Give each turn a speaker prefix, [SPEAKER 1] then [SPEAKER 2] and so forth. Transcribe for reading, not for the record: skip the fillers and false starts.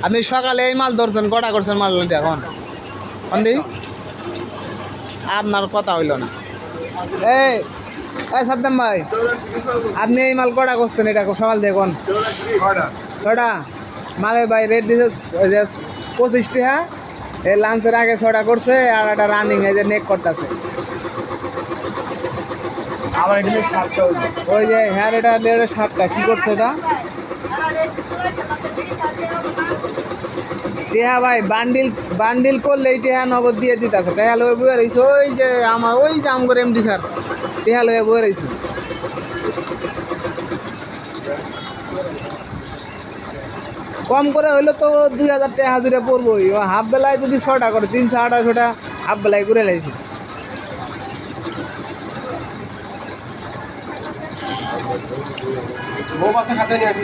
[SPEAKER 1] আপনি সকালে এই মাল ধরছেন, কটা করছেন মাল এখন দি আপনার কথা হইল না। এই সাদ্দাম ভাই, আপনি এই মাল কটা করছেন এটা সকাল দেখুন? 6টা মালে ভাই রেট দিছে 25 টাকা। এই লাঞ্চের আগে 6টা করছে আর একটা রানিং এই যে নেক করতেছে। ওই যে হ্যাঁ এটা 7টা কি করছে এটা টেহা ভাই বান্ডিল করলে এই টেহা নগদ দিয়ে দিতেছে। টেহা লয়ে বয়ে রয়েছে ওই যে আমার ওই যে আমগর এমডি স্যার টেহা লয়ে বয়ে রয়েছে। কম করে হইলে তো 2000 টাকা হাজিরা পড়বোই। হাফ বেলায় যদি 6টা করে 300-800 হাফ বেলায় করে লাইছি।
[SPEAKER 2] वो बात खाते नहीं आती